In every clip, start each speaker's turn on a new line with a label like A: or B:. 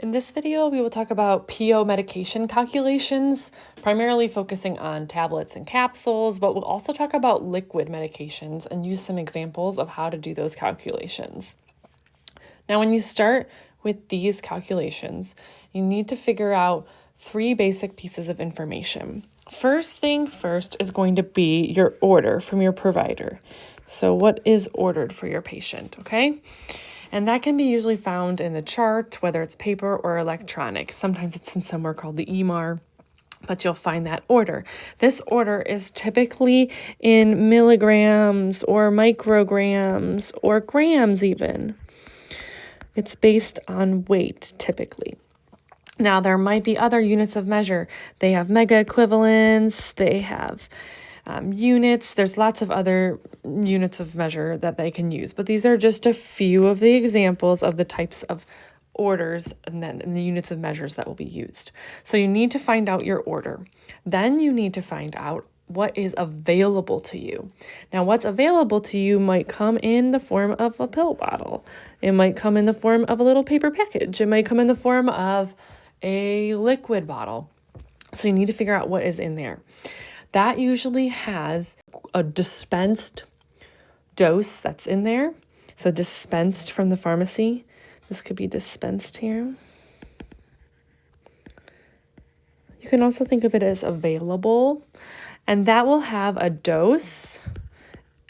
A: In this video, we will talk about PO medication calculations, primarily focusing on tablets and capsules, but we'll also talk about liquid medications and use some examples of how to do those calculations. Now, when you start with these calculations, you need to figure out three basic pieces of information. First thing first is going to be your order from your provider. So what is ordered for your patient, okay? And that can be usually found in the chart, whether it's paper or electronic. Sometimes it's in somewhere called the EMR, but you'll find that order. This order is typically in milligrams or micrograms or grams even. It's based on weight typically. Now, there might be other units of measure. They have mega equivalents, they have units. There's lots of other units of measure that they can use, but these are just a few of the examples of the types of orders and the units of measures that will be used. So you need to find out your order. Then you need to find out what is available to you. Now, what's available to you might come in the form of a pill bottle. It might come in the form of a little paper package. It might come in the form of a liquid bottle. So you need to figure out what is in there. That usually has a dispensed dose that's in there. So dispensed from the pharmacy. This could be dispensed here. You can also think of it as available. And that will have a dose.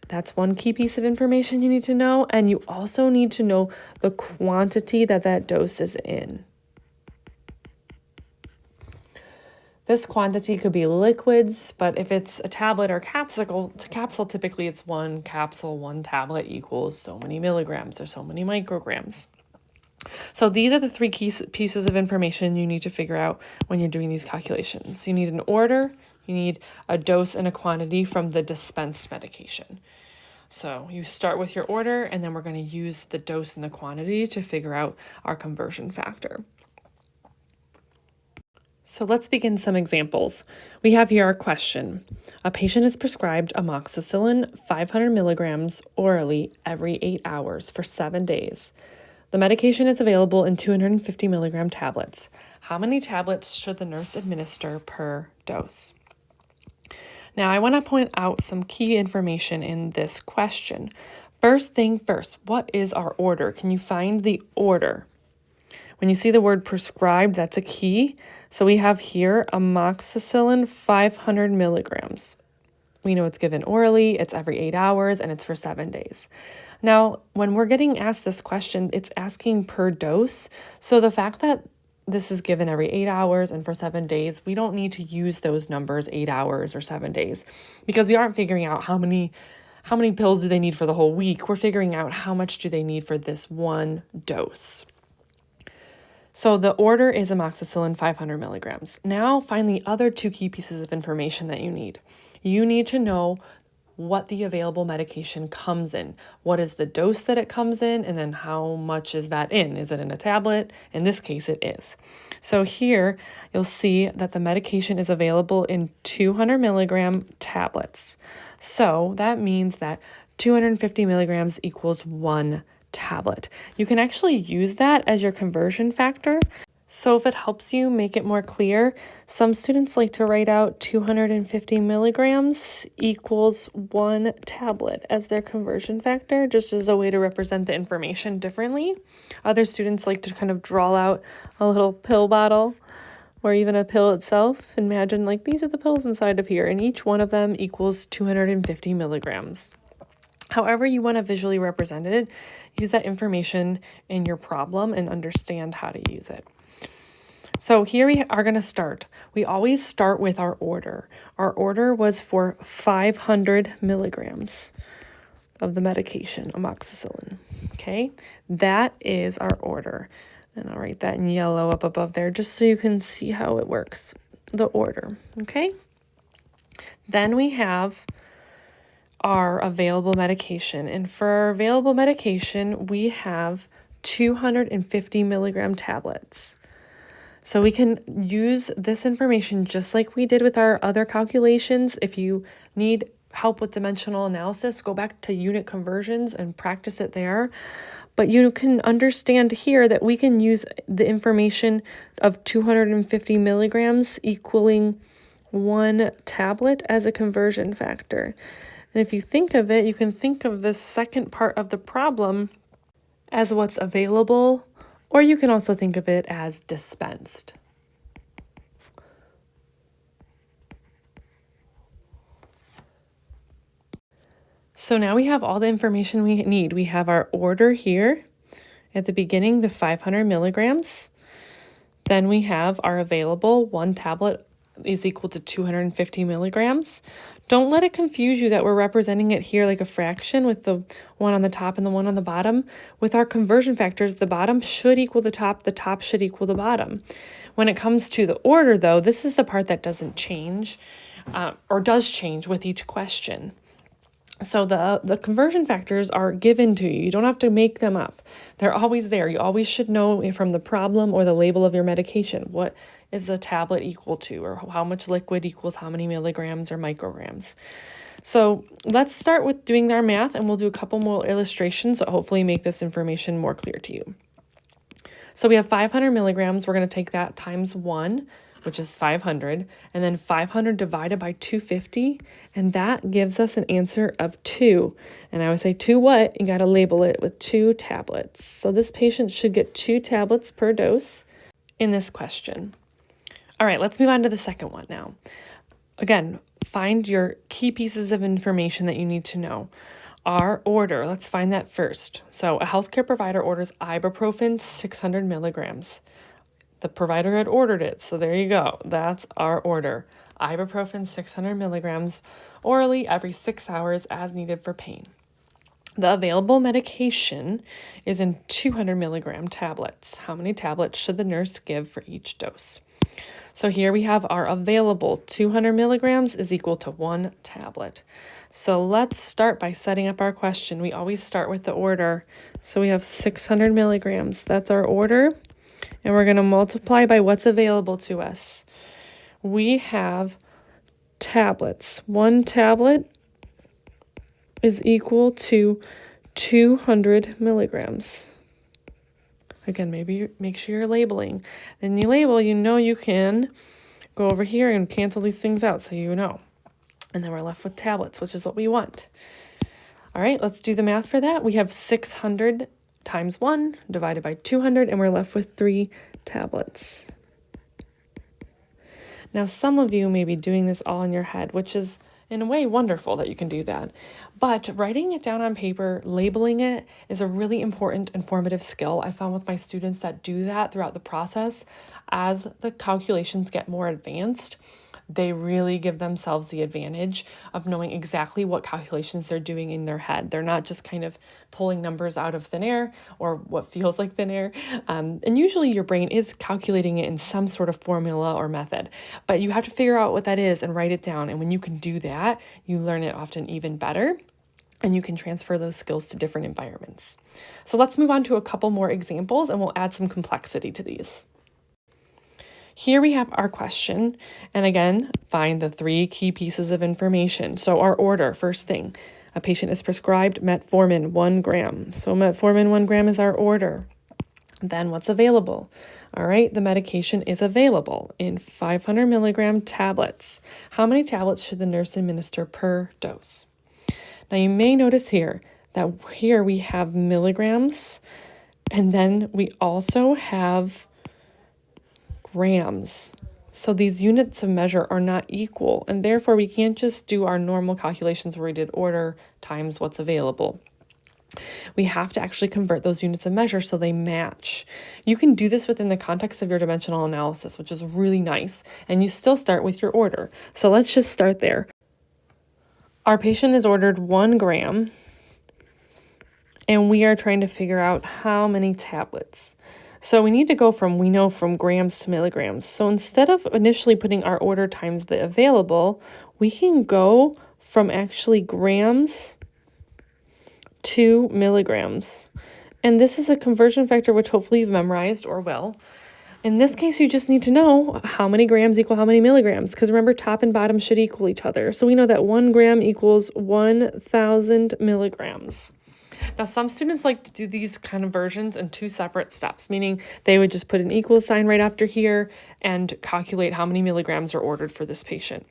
A: That's one key piece of information you need to know. And you also need to know the quantity that dose is in. This quantity could be liquids, but if it's a tablet or capsule, typically it's one capsule, one tablet equals so many milligrams or so many micrograms. So these are the three key pieces of information you need to figure out when you're doing these calculations. You need an order, you need a dose and a quantity from the dispensed medication. So you start with your order, and then we're going to use the dose and the quantity to figure out our conversion factor. So let's begin some examples. We have here our question. A patient is prescribed amoxicillin 500 milligrams orally every 8 hours for 7 days. The medication is available in 250 milligram tablets. How many tablets should the nurse administer per dose? Now, I want to point out some key information in this question. First thing first, what is our order? Can you find the order? When you see the word prescribed, that's a key. So we have here amoxicillin 500 milligrams. We know it's given orally, it's every 8 hours, and it's for 7 days. Now, when we're getting asked this question, it's asking per dose. So the fact that this is given every 8 hours and for 7 days, we don't need to use those numbers, 8 hours or 7 days, because we aren't figuring out how many pills do they need for the whole week. We're figuring out how much do they need for this one dose. So the order is amoxicillin 500 milligrams. Now find the other two key pieces of information that you need. You need to know what the available medication comes in. What is the dose that it comes in, and then how much is that in? Is it in a tablet? In this case, it is. So here you'll see that the medication is available in 200 milligram tablets. So that means that 250 milligrams equals 1 tablet. You can actually use that as your conversion factor. So if it helps you make it more clear, some students like to write out 250 milligrams equals 1 tablet as their conversion factor, just as a way to represent the information differently. Other students like to kind of draw out a little pill bottle or even a pill itself. Imagine like these are the pills inside of here, and each one of them equals 250 milligrams. However you want to visually represent it, use that information in your problem and understand how to use it. So here we are going to start. We always start with our order. Our order was for 500 milligrams of the medication, amoxicillin. Okay, that is our order. And I'll write that in yellow up above there just so you can see how it works, the order. Okay, then we have our available medication. And for our available medication, we have 250 milligram tablets. So we can use this information just like we did with our other calculations. If you need help with dimensional analysis, go back to unit conversions and practice it there. But you can understand here that we can use the information of 250 milligrams equaling 1 tablet as a conversion factor. And if you think of it, you can think of the second part of the problem as what's available, or you can also think of it as dispensed. So now we have all the information we need. We have our order here at the beginning, the 500 milligrams. Then we have our available 1 tablet is equal to 250 milligrams. Don't let it confuse you that we're representing it here like a fraction with the one on the top and the one on the bottom. With our conversion factors, the bottom should equal the top should equal the bottom. When it comes to the order, though, this is the part that doesn't change or does change with each question. So the conversion factors are given to you. You don't have to make them up. They're always there. You always should know from the problem or the label of your medication, what is a tablet equal to, or how much liquid equals how many milligrams or micrograms. So let's start with doing our math, and we'll do a couple more illustrations that hopefully make this information more clear to you. So we have 500 milligrams. We're going to take that times 1, which is 500, and then 500 divided by 250, and that gives us an answer of 2. And I would say 2 what? You got to label it with 2 tablets. So this patient should get 2 tablets per dose in this question. All right, let's move on to the second one now. Again, find your key pieces of information that you need to know. Our order, let's find that first. So a healthcare provider orders ibuprofen 600 milligrams. The provider had ordered it, so there you go. That's our order. Ibuprofen 600 milligrams orally every 6 hours as needed for pain. The available medication is in 200 milligram tablets. How many tablets should the nurse give for each dose? So here we have our available 200 milligrams is equal to 1 tablet. So let's start by setting up our question. We always start with the order. So we have 600 milligrams. That's our order. And we're going to multiply by what's available to us. We have tablets. 1 tablet is equal to 200 milligrams. Again, maybe make sure you're labeling. Then you label, you know you can go over here and cancel these things out so you know. And then we're left with tablets, which is what we want. All right, let's do the math for that. We have 600 times 1 divided by 200, and we're left with 3 tablets. Now, some of you may be doing this all in your head, which is in a way wonderful that you can do that. But writing it down on paper, labeling it, is a really important informative skill. I found with my students that do that throughout the process, as the calculations get more advanced, they really give themselves the advantage of knowing exactly what calculations they're doing in their head. They're not just kind of pulling numbers out of thin air or what feels like thin air. And usually your brain is calculating it in some sort of formula or method, but you have to figure out what that is and write it down. And when you can do that, you learn it often even better, and you can transfer those skills to different environments. So let's move on to a couple more examples, and we'll add some complexity to these. Here we have our question, and again, find the 3 key pieces of information. So our order, first thing, a patient is prescribed metformin 1 gram. So metformin 1 gram is our order. Then what's available? All right, the medication is available in 500 milligram tablets. How many tablets should the nurse administer per dose? Now you may notice here that here we have milligrams, and then we also have grams. So these units of measure are not equal, and therefore we can't just do our normal calculations where we did order times what's available. We have to actually convert those units of measure so they match. You can do this within the context of your dimensional analysis, which is really nice, and you still start with your order. So let's just start there. Our patient is ordered 1 gram, and we are trying to figure out how many tablets. So we need to go from grams to milligrams. So instead of initially putting our order times the available, we can go from actually grams to milligrams. And this is a conversion factor which hopefully you've memorized or will. In this case, you just need to know how many grams equal how many milligrams, because remember, top and bottom should equal each other. So we know that 1 gram equals 1,000 milligrams. Now, some students like to do these kind of versions in two separate steps, meaning they would just put an equal sign right after here and calculate how many milligrams are ordered for this patient.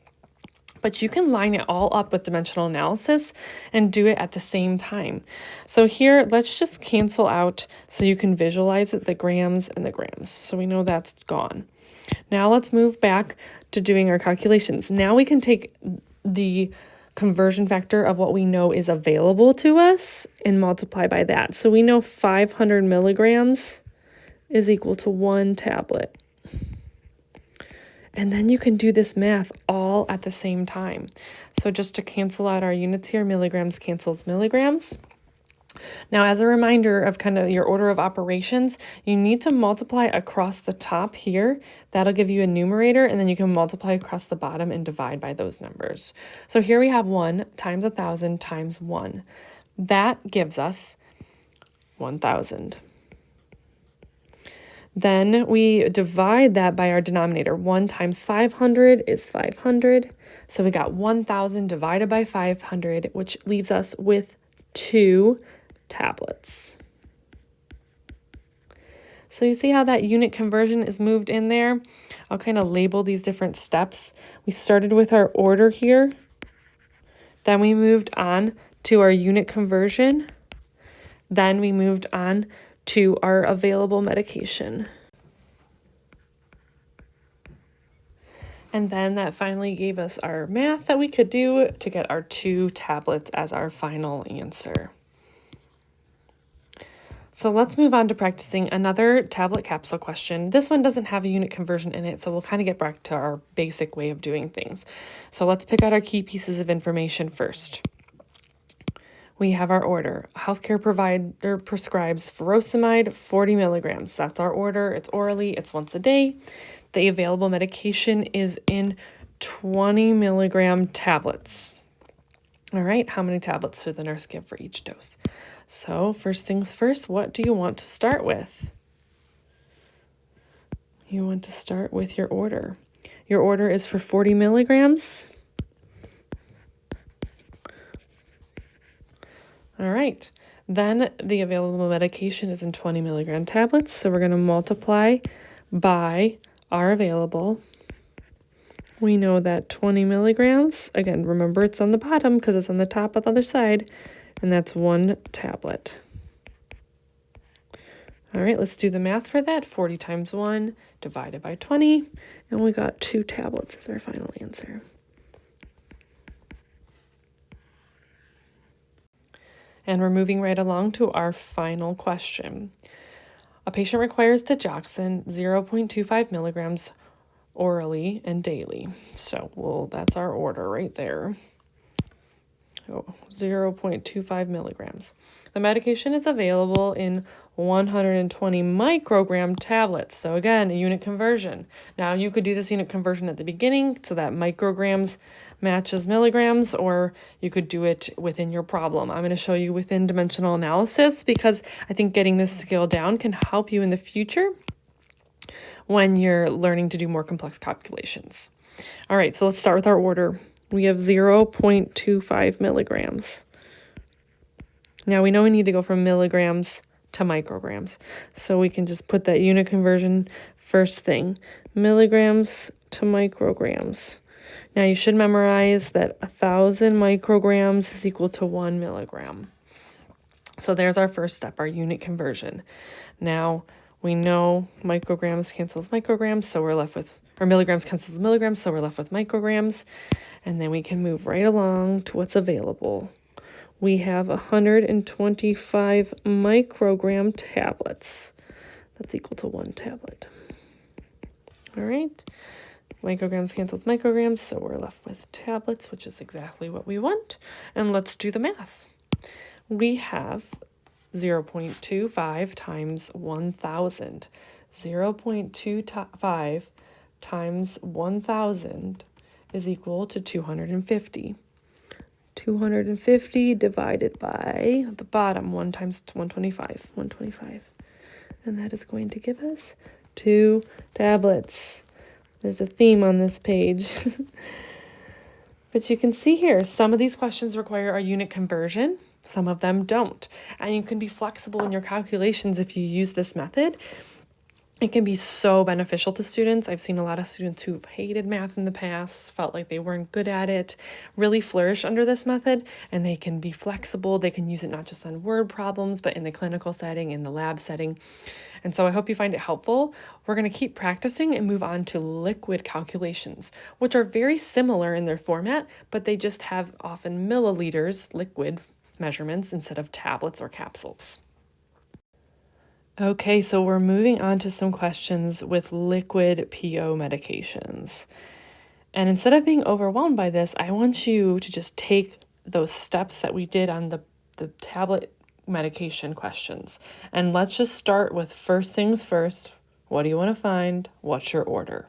A: But you can line it all up with dimensional analysis and do it at the same time. So here, let's just cancel out so you can visualize it, the grams and the grams. So we know that's gone. Now let's move back to doing our calculations. Now we can take the conversion factor of what we know is available to us and multiply by that. So we know 500 milligrams is equal to 1 tablet. And then you can do this math all at the same time. So just to cancel out our units here, milligrams cancels milligrams. Now, as a reminder of kind of your order of operations, you need to multiply across the top here. That'll give you a numerator, and then you can multiply across the bottom and divide by those numbers. So here we have 1 times 1,000 times 1. That gives us 1,000. Then we divide that by our denominator. 1 times 500 is 500. So we got 1,000 divided by 500, which leaves us with 2 tablets. So you see how that unit conversion is moved in there? I'll kind of label these different steps. We started with our order here. Then we moved on to our unit conversion. Then we moved on to our available medication. And then that finally gave us our math that we could do to get our 2 tablets as our final answer. So let's move on to practicing another tablet capsule question. This one doesn't have a unit conversion in it, so we'll kind of get back to our basic way of doing things. So let's pick out our key pieces of information first. We have our order. Healthcare provider prescribes furosemide 40 milligrams. That's our order. It's orally. It's once a day. The available medication is in 20 milligram tablets. All right, how many tablets should the nurse give for each dose? So first things first, what do you want to start with? You want to start with your order. Your order is for 40 milligrams. All right, then the available medication is in 20 milligram tablets. So we're going to multiply by our available. We know that 20 milligrams, again, remember it's on the bottom because it's on the top of the other side, and that's 1 tablet. All right, let's do the math for that. 40 times 1 divided by 20, and we got 2 tablets as our final answer. And we're moving right along to our final question. A patient requires digoxin 0.25 milligrams orally and daily. So, that's our order right there. 0.25 milligrams. The medication is available in 120 microgram tablets. So again, a unit conversion. Now you could do this unit conversion at the beginning so that micrograms matches milligrams, or you could do it within your problem. I'm going to show you within dimensional analysis because I think getting this skill down can help you in the future when you're learning to do more complex calculations. All right, so let's start with our order. We have 0.25 milligrams. Now we know we need to go from milligrams to micrograms. So we can just put that unit conversion first thing. Milligrams to micrograms. Now you should memorize that 1,000 micrograms is equal to 1 milligram. So there's our first step, our unit conversion. Now we know micrograms cancels micrograms, so we're left with, or milligrams cancels milligrams, so we're left with micrograms. And then we can move right along to what's available. We have 125 microgram tablets. That's equal to 1 tablet. All right. Micrograms cancels micrograms, so we're left with tablets, which is exactly what we want. And let's do the math. We have 0.25 times 1,000. 0.25 times 1,000 is equal to 250. 250 divided by the bottom, 1 times 125. 125. And that is going to give us 2 tablets. There's a theme on this page. But you can see here, some of these questions require a unit conversion. Some of them don't. And you can be flexible in your calculations if you use this method. It can be so beneficial to students. I've seen a lot of students who've hated math in the past, felt like they weren't good at it, really flourish under this method, and they can be flexible. They can use it not just on word problems, but in the clinical setting, in the lab setting. And so I hope you find it helpful. We're going to keep practicing and move on to liquid calculations, which are very similar in their format, but they just have often milliliters, liquid measurements, instead of tablets or capsules. Okay, so we're moving on to some questions with liquid PO medications. And instead of being overwhelmed by this, I want you to just take those steps that we did on the tablet medication questions. And let's just start with first things first. What do you want to find? What's your order?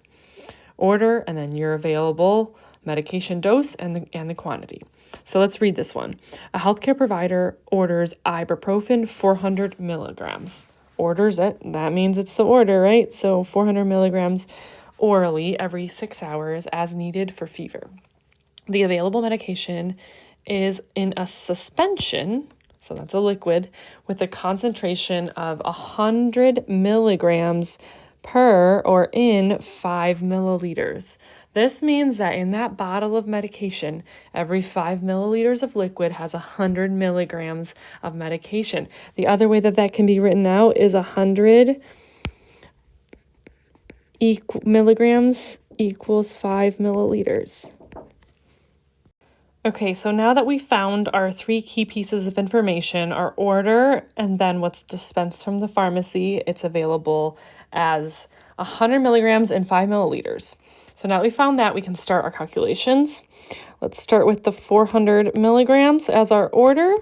A: Order, and then your available medication dose and the quantity. So let's read this one. A healthcare provider orders ibuprofen 400 milligrams. Orders it, that means it's the order, right? So 400 milligrams orally every 6 hours as needed for fever. The available medication is in a suspension, so that's a liquid, with a concentration of 100 milligrams per or in 5 milliliters. This means that in that bottle of medication, every 5 milliliters of liquid has 100 milligrams of medication. The other way that can be written out is 100 milligrams equals 5 milliliters. Okay, so now that we found our 3 key pieces of information, our order, and then what's dispensed from the pharmacy, it's available as 100 milligrams and 5 milliliters. So now that we found that, we can start our calculations. Let's start with the 400 milligrams as our order.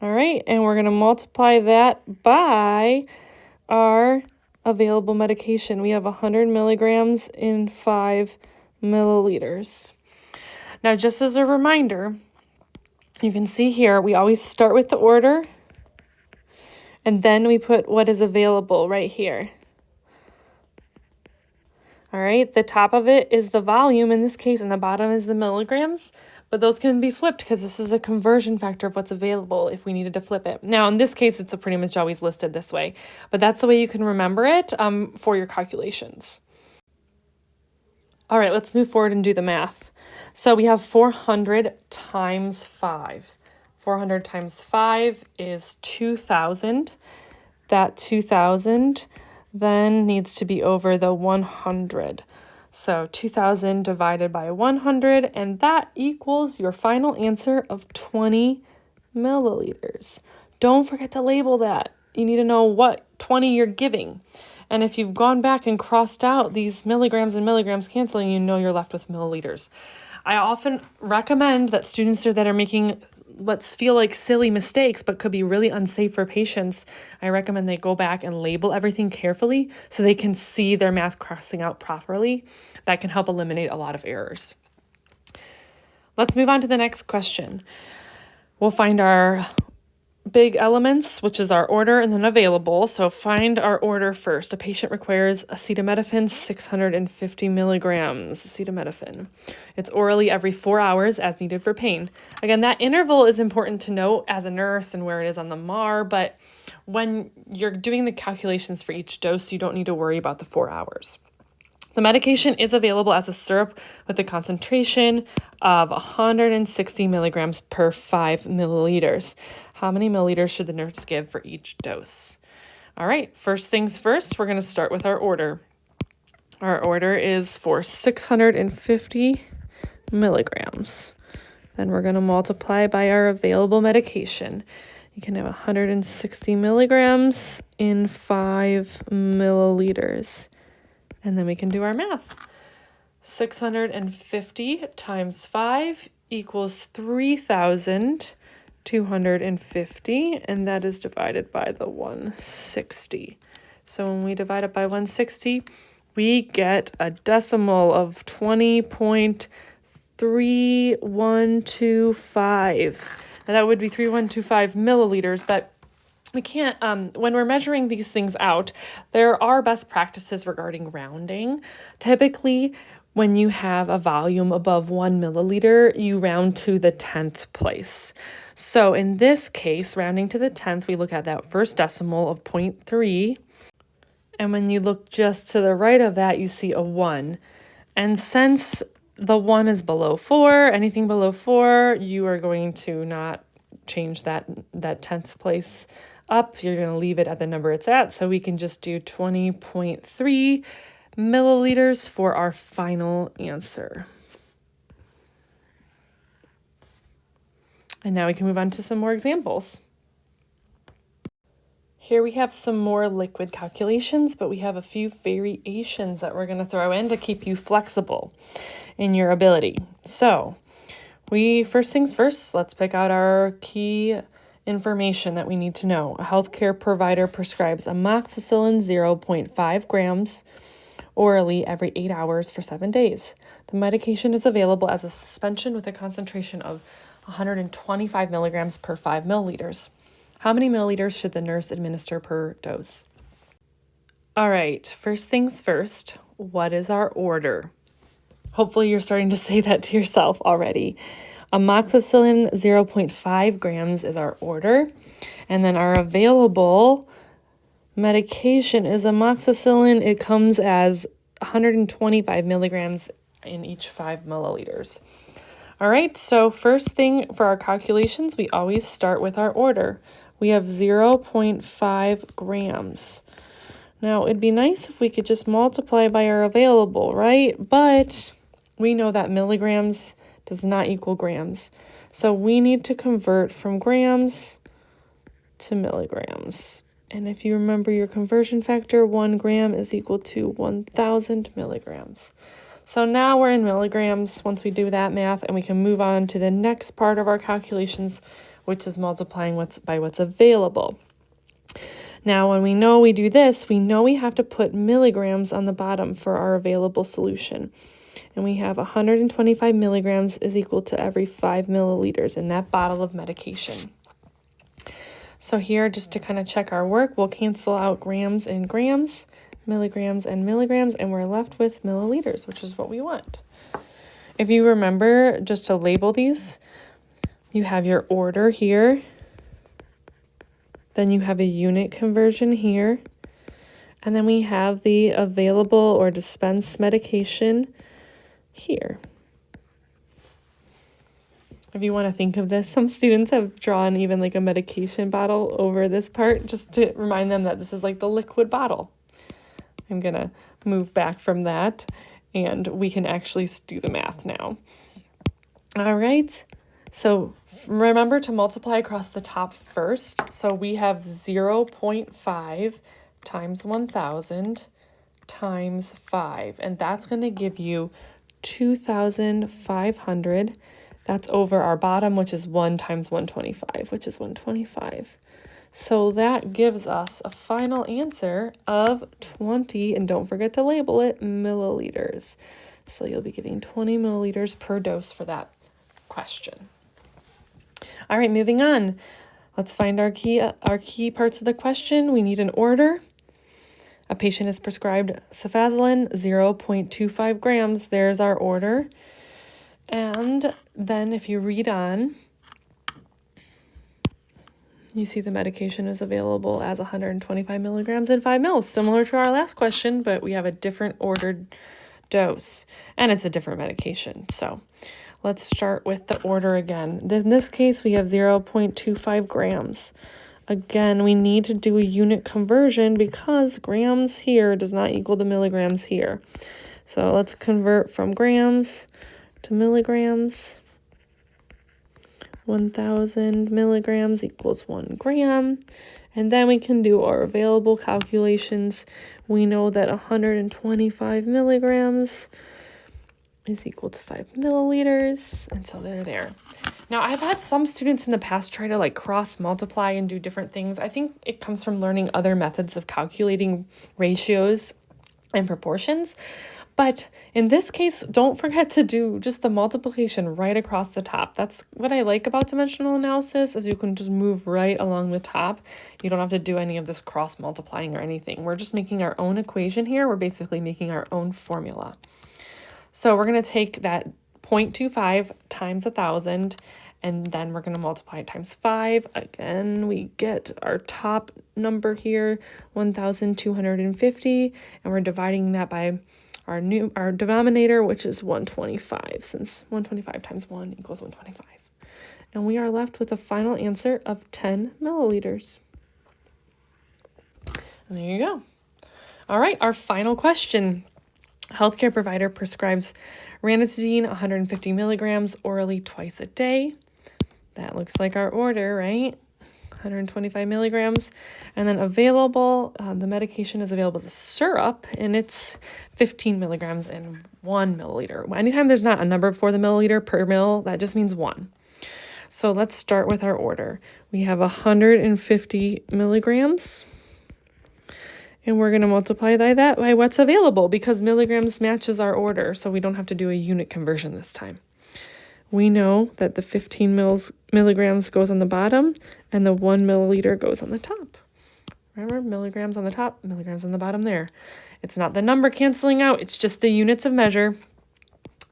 A: All right, and we're going to multiply that by our available medication. We have 100 milligrams in 5 milliliters. Now, just as a reminder, you can see here, we always start with the order, and then we put what is available right here. All right, the top of it is the volume in this case, and the bottom is the milligrams, but those can be flipped because this is a conversion factor of what's available if we needed to flip it. Now, in this case, it's pretty much always listed this way, but that's the way you can remember it for your calculations. All right, let's move forward and do the math. So we have 400 times 5. 400 times 5 is 2,000. That 2,000 then needs to be over the 100. So 2,000 divided by 100, and that equals your final answer of 20 milliliters. Don't forget to label that. You need to know what 20 you're giving. And if you've gone back and crossed out these milligrams and milligrams canceling, you know you're left with milliliters. I often recommend that students that are making let's feel like silly mistakes, but could be really unsafe for patients, I recommend they go back and label everything carefully so they can see their math crossing out properly. That can help eliminate a lot of errors. Let's move on to the next question. We'll find our big elements, which is our order and then available. So find our order first. A patient requires acetaminophen 650 milligrams acetaminophen. It's orally every 4 hours as needed for pain. Again, that interval is important to note as a nurse and where it is on the MAR, but when you're doing the calculations for each dose, you don't need to worry about the 4 hours. The medication is available as a syrup with a concentration of 160 milligrams per 5 milliliters. How many milliliters should the nurse give for each dose? All right, first things first, we're going to start with our order. Our order is for 650 milligrams. Then we're going to multiply by our available medication. You can have 160 milligrams in 5 milliliters. And then we can do our math. 650 times 5 equals 3,250, and that is divided by the 160. So when we divide it by 160, we get a decimal of 20.3125. Now that would be 3125 milliliters, but we can't, when we're measuring these things out, there are best practices regarding rounding. Typically, when you have a volume above 1 milliliter, you round to the 10th place. So in this case, rounding to the 10th, we look at that first decimal of 0.3. And when you look just to the right of that, you see a 1. And since the 1 is below 4, anything below 4, you are going to not change that 10th place up. You're going to leave it at the number it's at. So we can just do 20.3 milliliters for our final answer. And now we can move on to some more examples. Here we have some more liquid calculations, but we have a few variations that we're going to throw in to keep you flexible in your ability. So first things first, let's pick out our key information that we need to know. A healthcare provider prescribes amoxicillin 0.5 grams orally every 8 hours for 7 days. The medication is available as a suspension with a concentration of 125 milligrams per 5 milliliters. How many milliliters should the nurse administer per dose? All right, first things first, what is our order? Hopefully you're starting to say that to yourself already. Amoxicillin 0.5 grams is our order, and then our available medication is amoxicillin. It comes as 125 milligrams in each 5 milliliters. All right, so first thing for our calculations, we always start with our order. We have 0.5 grams. Now, it'd be nice if we could just multiply by our available, right? But we know that milligrams does not equal grams. So we need to convert from grams to milligrams. And if you remember your conversion factor, 1 gram is equal to 1,000 milligrams. So now we're in milligrams once we do that math, and we can move on to the next part of our calculations, which is multiplying by what's available. Now, when we know we do this, we know we have to put milligrams on the bottom for our available solution. And we have 125 milligrams is equal to every 5 milliliters in that bottle of medication. So here, just to kind of check our work, we'll cancel out grams and grams, milligrams and milligrams, and we're left with milliliters, which is what we want. If you remember, just to label these, you have your order here, then you have a unit conversion here, and then we have the available or dispensed medication here. If you want to think of this, some students have drawn even like a medication bottle over this part just to remind them that this is like the liquid bottle. I'm going to move back from that and we can actually do the math now. All right. So remember to multiply across the top first. So we have 0.5 times 1,000 times 5, and that's going to give you 2,500. That's over our bottom, which is 1 times 125, which is 125. So that gives us a final answer of 20, and don't forget to label it, milliliters. So you'll be giving 20 milliliters per dose for that question. All right, moving on. Let's find our key parts of the question. We need an order. A patient is prescribed cefazolin 0.25 grams. There's our order. And then if you read on, you see the medication is available as 125 milligrams in 5 mils, similar to our last question, but we have a different ordered dose, and it's a different medication. So let's start with the order again. In this case, we have 0.25 grams. Again, we need to do a unit conversion because grams here does not equal the milligrams here. So let's convert from grams to milligrams. 1,000 milligrams equals 1 gram. And then we can do our available calculations. We know that 125 milligrams is equal to 5 milliliters. And so they're there. Now, I've had some students in the past try to like cross multiply and do different things. I think it comes from learning other methods of calculating ratios and proportions. But in this case, don't forget to do just the multiplication right across the top. That's what I like about dimensional analysis, is you can just move right along the top. You don't have to do any of this cross multiplying or anything. We're just making our own equation here. We're basically making our own formula. So we're going to take that 0.25 times 1,000, and then we're going to multiply it times 5. Again, we get our top number here, 1,250, and we're dividing that by our denominator, which is 125, since 125 times 1 equals 125. And we are left with a final answer of 10 milliliters. And there you go. All right, our final question. Healthcare provider prescribes ranitidine 150 milligrams orally twice a day. That looks like our order, right? 125 milligrams. And then available, the medication is available as a syrup, and it's 15 milligrams in 1 milliliter. Anytime there's not a number before the milliliter per mil, that just means 1. So let's start with our order. We have 150 milligrams. And we're going to multiply that by what's available, because milligrams matches our order, so we don't have to do a unit conversion this time. We know that the 15 milligrams goes on the bottom, and the 1 milliliter goes on the top. Remember, milligrams on the top, milligrams on the bottom there. It's not the number canceling out, it's just the units of measure,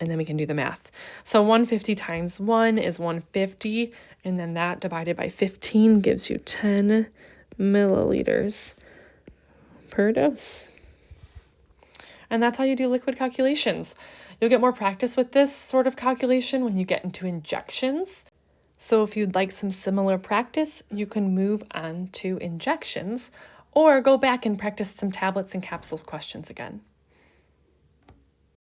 A: and then we can do the math. So 150 times 1 is 150, and then that divided by 15 gives you 10 milliliters per dose. And that's how you do liquid calculations. You'll get more practice with this sort of calculation when you get into injections. So if you'd like some similar practice, you can move on to injections or go back and practice some tablets and capsules questions again.